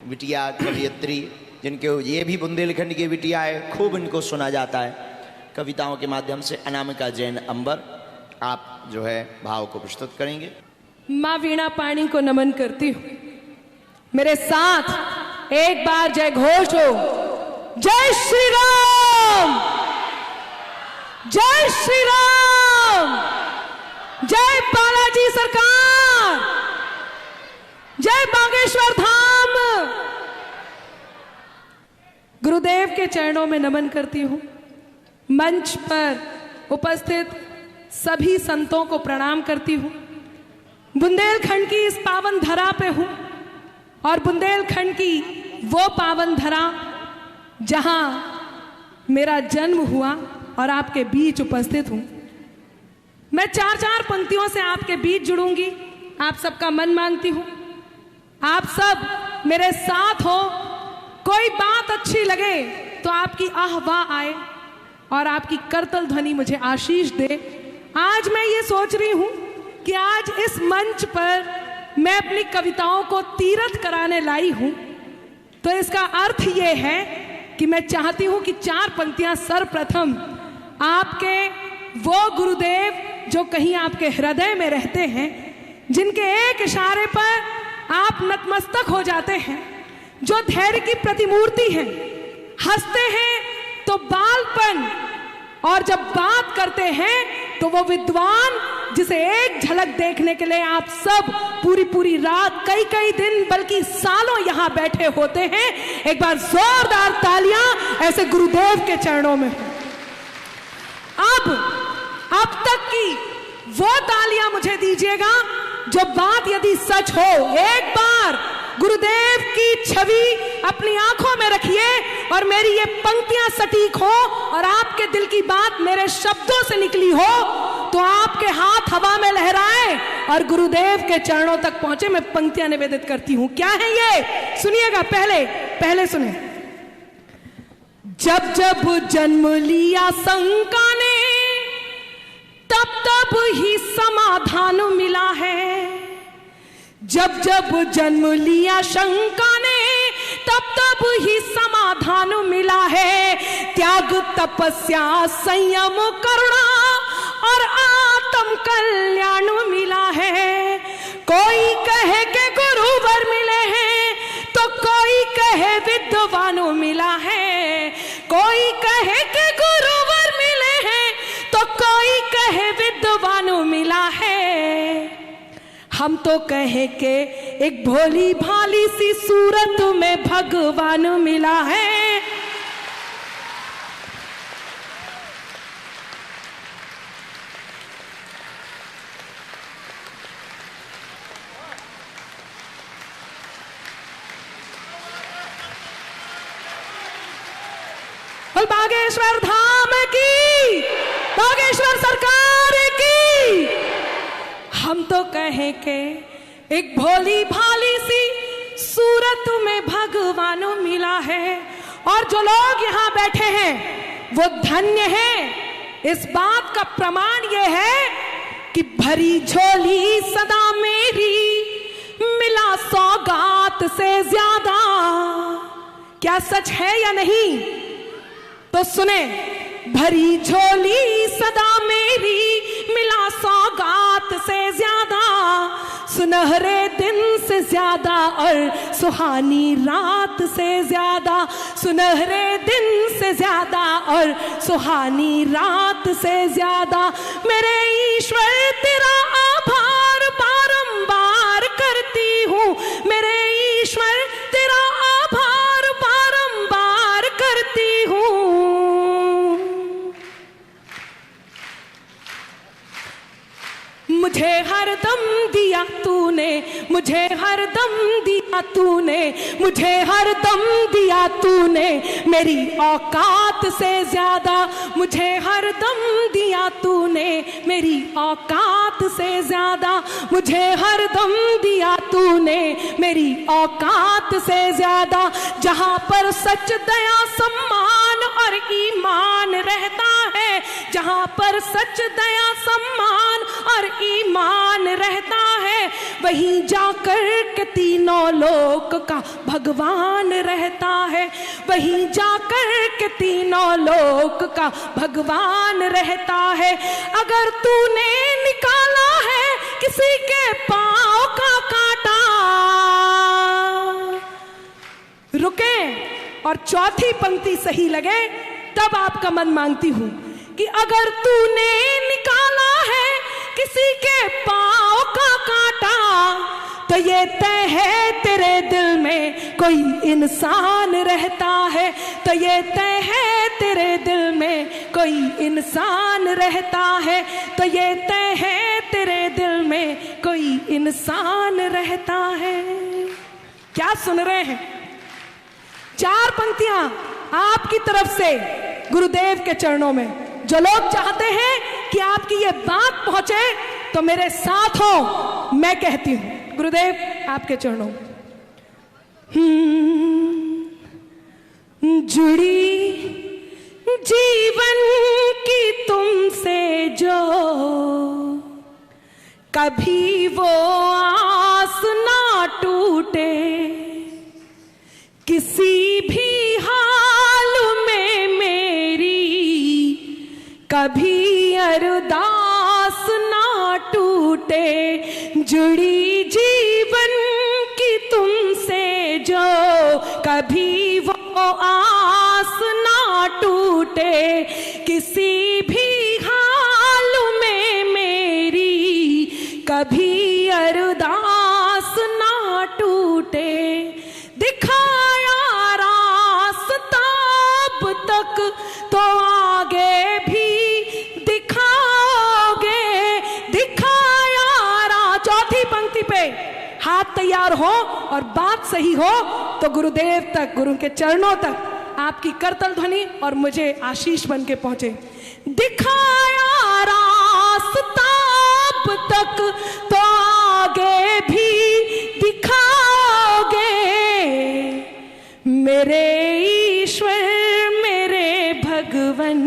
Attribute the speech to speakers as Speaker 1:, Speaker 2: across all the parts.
Speaker 1: बिटिया कवियत्री, जिनके ये भी बुंदेलखंड की बिटिया है, खूब इनको सुना जाता है कविताओं के माध्यम से। अनामिका जैन अंबर, आप जो है भाव को प्रस्तुत करेंगे।
Speaker 2: माँ वीणा पाणी को नमन करती हूँ। मेरे साथ एक बार जय घोष हो। जय श्री राम, जय श्री राम, जय बालाजी सरकार, जय बागेश्वर धाम। गुरुदेव के चरणों में नमन करती हूँ। मंच पर उपस्थित सभी संतों को प्रणाम करती हूँ। बुंदेलखंड की इस पावन धरा पे हूँ और बुंदेलखंड की वो पावन धरा जहाँ मेरा जन्म हुआ और आपके बीच उपस्थित हूँ। मैं चार चार पंक्तियों से आपके बीच जुड़ूंगी। आप सबका मन मांगती हूँ, आप सब मेरे साथ हो। कोई बात अच्छी लगे तो आपकी आह वाह आए और आपकी करतल ध्वनि मुझे आशीष दे। आज मैं ये सोच रही हूँ कि आज इस मंच पर मैं अपनी कविताओं को तीरथ कराने लाई हूँ, तो इसका अर्थ ये है कि मैं चाहती हूँ कि चार पंक्तियाँ सर्वप्रथम आपके वो गुरुदेव जो कहीं आपके हृदय में रहते हैं, जिनके एक इशारे पर आप नतमस्तक हो जाते हैं, जो धैर्य की प्रतिमूर्ति हैं, हंसते हैं तो बालपन और जब बात करते हैं तो वो विद्वान जिसे एक झलक देखने के लिए आप सब पूरी पूरी रात, कई कई दिन बल्कि सालों यहाँ बैठे होते हैं। एक बार जोरदार तालियां ऐसे गुरुदेव के चरणों में। अब तक की वो तालियां मुझे दीजिएगा जो बात यदि सच हो। एक बार गुरुदेव की छवि अपनी आंखों में रखिए और मेरी ये पंक्तियां सटीक हो और आपके दिल की बात मेरे शब्दों से निकली हो तो आपके हाथ हवा में लहराए और गुरुदेव के चरणों तक पहुंचे। मैं पंक्तियां निवेदित करती हूं। क्या है ये? सुनिएगा, पहले सुने। जब जब जन्म लिया शंका ने, तब तब ही समाधान मिला है। जब जब जन्म लिया शंका ने, तब तब ही समाधान मिला है। त्याग, तपस्या, संयम, करुणा और आत्म कल्याण मिला है। कोई कहे कि गुरुवर मिले हैं तो कोई कहे विद्वान मिला है। कोई कहे कि गुरुवर मिले हैं तो कोई कहे विद्वान मिला है। हम तो कहे के एक भोली भाली सी सूरत में भगवान मिला है। और बागेश्वर धाम की, बागेश्वर सरकार की। हम तो कहें के एक भोली भाली सी सूरत में भगवान मिला है। और जो लोग यहाँ बैठे हैं वो धन्य हैं। इस बात का प्रमाण ये है कि भरी झोली सदा मेरी, मिला सौगात से ज्यादा। क्या सच है या नहीं? तो सुने। भरी झोली सदा मेरी, मिला सौगात से ज्यादा। सुनहरे दिन से ज्यादा और सुहानी रात से ज्यादा। सुनहरे दिन से ज्यादा और सुहानी रात से ज्यादा। मेरे ईश्वर तेरा आभार बारंबार करती हूँ। मेरे ईश्वर तेरा आभार बारंबार करती हूँ। मुझे हरदम दिया तूने, मुझे हरदम दिया तूने, मुझे हरदम दिया तूने मेरी औकात से ज्यादा। मुझे हरदम दिया तूने मेरी औकात से ज्यादा। मुझे हरदम दिया तूने मेरी औकात से ज्यादा। जहां पर सच, दया, सम्मान और ईमान रहता है, जहां पर सच दया सम्मान और ईमान रहता है, वहीं जाकर के तीनों लोक का भगवान रहता है, वहीं जाकर के तीनों लोक का भगवान रहता है। अगर तूने निकाला है किसी के पांव का कांटा, रुके और चौथी पंक्ति सही लगे तब आपका मन मांगती हूं कि अगर तूने निकाला है किसी के पांव का कांटा, तो ये तय है तेरे दिल में कोई इंसान रहता है, तो ये तय है तेरे दिल में कोई इंसान रहता है, तो ये तय है तेरे दिल में कोई इंसान रहता है। क्या सुन रहे हैं? 4 पंक्तियां आपकी तरफ से गुरुदेव के चरणों में। जो लोग चाहते हैं कि आपकी ये बात पहुंचे तो मेरे साथ हो, मैं कहती हूं गुरुदेव आपके चरणों में। जुड़ी जीवन की तुमसे जो कभी वो आस ना टूटे, किसी भी हाल में मेरी कभी अरदास ना टूटे। जुड़ी जीवन की तुमसे जो कभी वो आस ना टूटे, किसी भी हाल में मेरी कभी अरदास ना टूटे। दिखाया रास्ता अब तक तो आगे भी दिखाओगे, दिखाया चौथी पंक्ति पे हाथ तैयार हो और बात सही हो तो गुरुदेव तक, गुरु के चरणों तक आपकी करतल ध्वनि और मुझे आशीष बन के पहुंचे। दिखाया रास्ता अब तक तो आगे भी दिखाओगे, मेरे ईश्वर मेरे भगवन,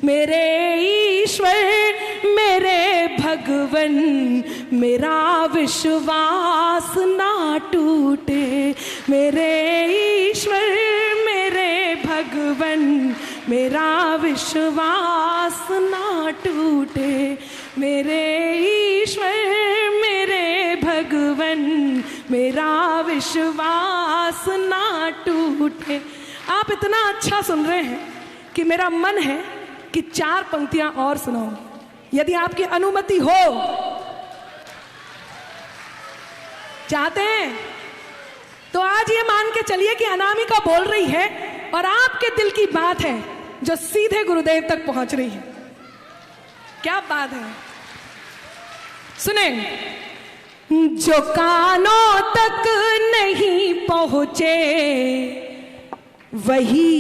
Speaker 2: मेरे ईश्वर मेरे भगवन, मेरा विश्वास ना टूटे। मेरे ईश्वर मेरे भगवन, मेरा विश्वास ना टूटे। मेरे ईश्वर मेरे भगवन, मेरा विश्वास ना टूटे। आप इतना अच्छा सुन रहे हैं कि मेरा मन है कि 4 पंक्तियां और सुनाऊं, यदि आपकी अनुमति हो। चाहते हैं तो आज ये मान के चलिए कि अनामिका बोल रही है और आपके दिल की बात है जो सीधे गुरुदेव तक पहुंच रही है। क्या बात है, सुने। जो कानों तक नहीं पहुंचे वही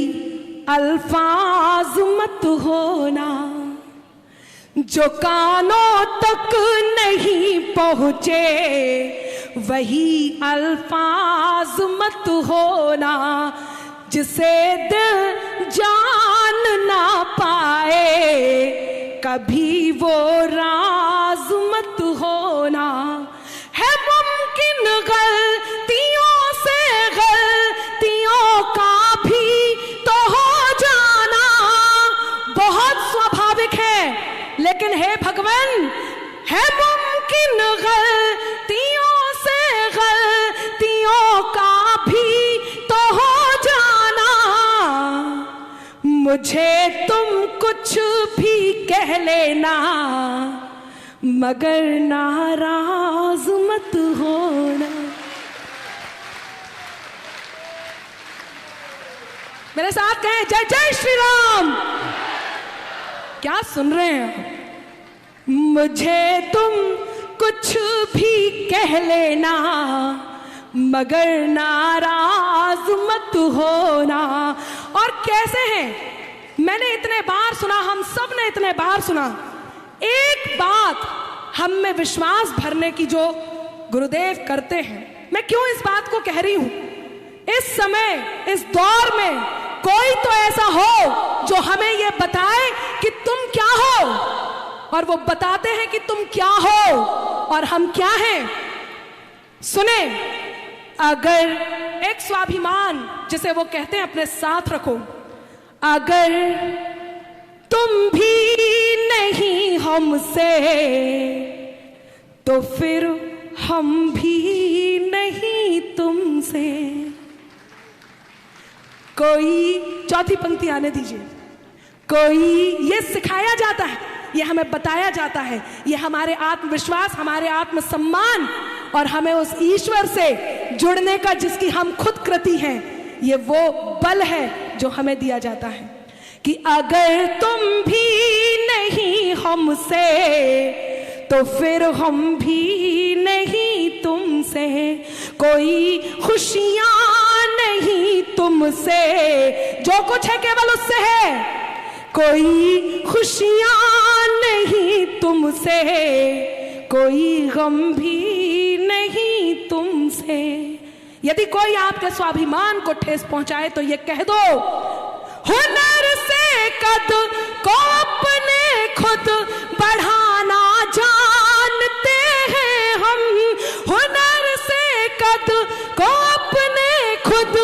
Speaker 2: अल्फाज मत होना, जो कानों तक नहीं पहुंचे वही अल्फाज मत होना, जिसे दिल जान ना पाए कभी वो राज मत होना। है मुमकिन गलतियों से गलतियों का भी तो हो जाना, बहुत स्वाभाविक है, लेकिन हे भगवान, है मुमकिन गलतियों से गलतियों का भी तो हो जाना। मुझे तुम कुछ भी कह लेना मगर नाराज मत होना। मेरे साथ कहें जय जय श्री राम। क्या सुन रहे हैं? मुझे तुम कुछ भी कह लेना मगर नाराज मत होना। और कैसे हैं? मैंने इतने बार सुना, हम सब ने इतने बार सुना, एक बात हम में विश्वास भरने की जो गुरुदेव करते हैं। मैं क्यों इस बात को कह रही हूं? इस समय, इस दौर में कोई तो ऐसा हो जो हमें ये बताए कि तुम क्या हो, और वो बताते हैं कि तुम क्या हो और हम क्या हैं। सुने, अगर एक स्वाभिमान जिसे वो कहते हैं अपने साथ रखो, अगर तुम भी नहीं हमसे तो फिर हम भी नहीं तुमसे। कोई चौथी पंक्ति आने दीजिए। कोई ये सिखाया जाता है, ये हमें बताया जाता है, ये हमारे आत्मविश्वास, हमारे आत्मसम्मान और हमें उस ईश्वर से जुड़ने का जिसकी हम खुद कृति हैं, ये वो बल है जो हमें दिया जाता है कि अगर तुम भी नहीं हमसे तो फिर हम भी नहीं तुमसे। कोई खुशियां नहीं तुमसे, जो कुछ है केवल उससे है। कोई खुशियां नहीं तुमसे, कोई गम भी नहीं तुमसे। यदि कोई आपके स्वाभिमान को ठेस पहुंचाए तो ये कह दो, हुनर से कद को अपने खुद बढ़ाना जानते हैं हम। हुनर से कद को अपने खुद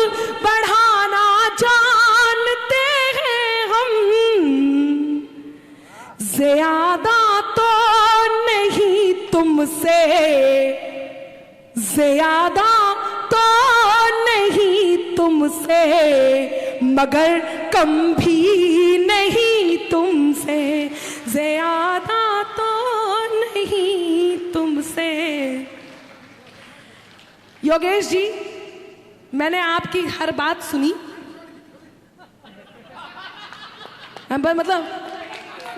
Speaker 2: बढ़ाना जानते हैं हम। ज्यादा तो नहीं तुमसे, ज्यादा तो नहीं तुमसे, मगर कम भी नहीं तुमसे। ज्यादा तो नहीं तुमसे। योगेश जी, मैंने आपकी हर बात सुनी, मतलब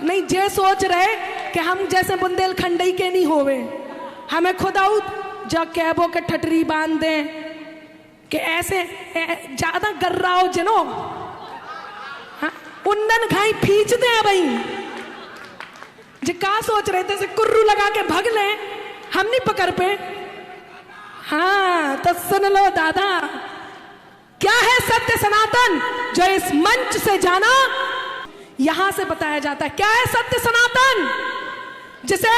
Speaker 2: नहीं जे सोच रहे कि हम जैसे बुंदेलखंडी के नहीं होवे, हमें खुद आउट जा कैबो के ठटरी बांध दें कि ऐसे ज्यादा गर्राओ जनो, हाँ, उन्नन घाई खींचते हैं भाई। जे का सोच रहे थे से कुर्रू लगा के भग ले, हम नहीं पकड़ पे। हाँ तो सुन लो दादा, क्या है सत्य सनातन जो इस मंच से जाना, यहां से बताया जाता है। क्या है सत्य सनातन जिसे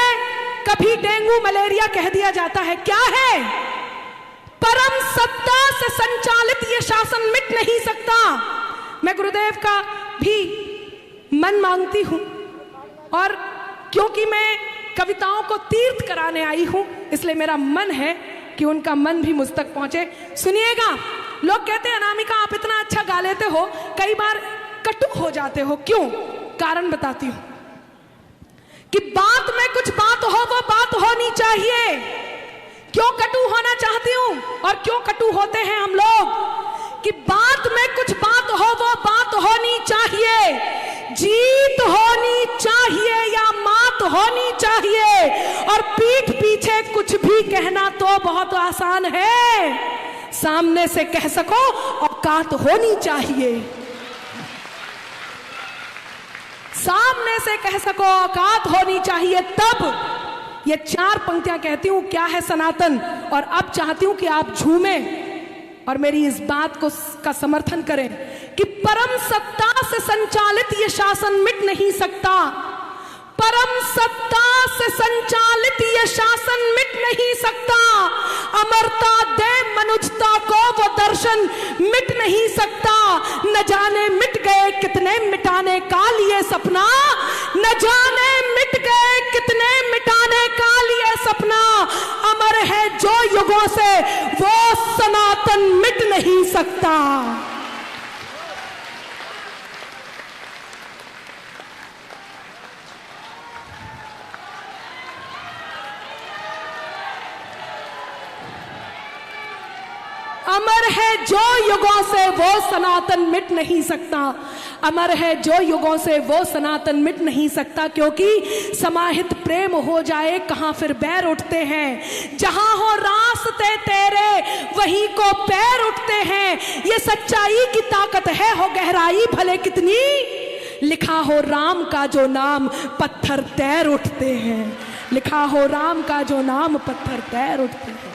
Speaker 2: कभी डेंगू मलेरिया कह दिया जाता है? क्या है? परम सत्ता से संचालित ये शासन मिट नहीं सकता। मैं गुरुदेव का भी मन मांगती हूं, और क्योंकि मैं कविताओं को तीर्थ कराने आई हूं, इसलिए मेरा मन है कि उनका मन भी मुझ तक पहुंचे। सुनिएगा, लोग कहते हैं अनामिका आप इतना अच्छा गा लेते हो, कई बार कटु हो जाते हो, क्यों? कारण बताती हूं कि बात में कुछ बात हो, वो बात होनी चाहिए। क्यों कटु होना चाहती हूं और क्यों कटु होते हैं हम लोग? कि बात में कुछ बात हो, वो बात होनी चाहिए। जीत होनी चाहिए या मात होनी चाहिए, और पीठ पीछे कुछ भी कहना तो बहुत आसान है। सामने से कह सको, औकात होनी चाहिए। सामने से कह सको, औकात होनी चाहिए। तब ये चार पंक्तियां कहती हूं क्या है सनातन, और अब चाहती हूं कि आप झूमें और मेरी इस बात को का समर्थन करें कि परम सत्ता से संचालित ये शासन मिट नहीं सकता। परम सत्ता से संचालित ये शासन मिट नहीं सकता। अमरता दे मनुष्यता को वो दर्शन मिट नहीं सकता। न जाने मिट गए कितने मिटाने का लिए सपना, न जाने मिट गए कितने मिटाने का लिए सपना। अमर है जो युगों से वो सनातन मिट नहीं सकता। अमर है जो युगों से वो सनातन मिट नहीं सकता। अमर है जो युगों से वो सनातन मिट नहीं सकता, क्योंकि समाहित प्रेम हो जाए कहां फिर बैर उठते हैं। जहां हो रास्ते तेरे वहीं को पैर उठते हैं। ये सच्चाई की ताकत है, हो गहराई भले कितनी, लिखा हो राम का जो नाम पत्थर तैर उठते हैं। लिखा हो राम का जो नाम पत्थर तैर उठते हैं।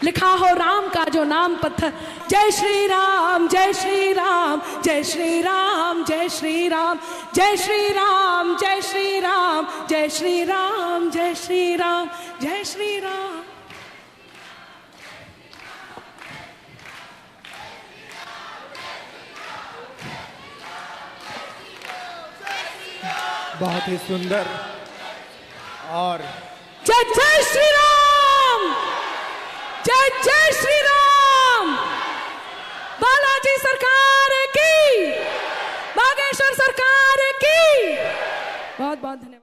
Speaker 2: लिखा हो राम का जो नाम पत्थर। जय श्री राम जय श्री राम जय श्री राम जय श्री राम जय श्री राम जय श्री राम जय श्री राम जय श्री राम जय श्री राम।
Speaker 3: बहुत ही सुंदर और
Speaker 2: जय जय श्री राम जय जय श्री राम। बालाजी सरकार की, बागेश्वर सरकार की। बहुत बहुत धन्यवाद।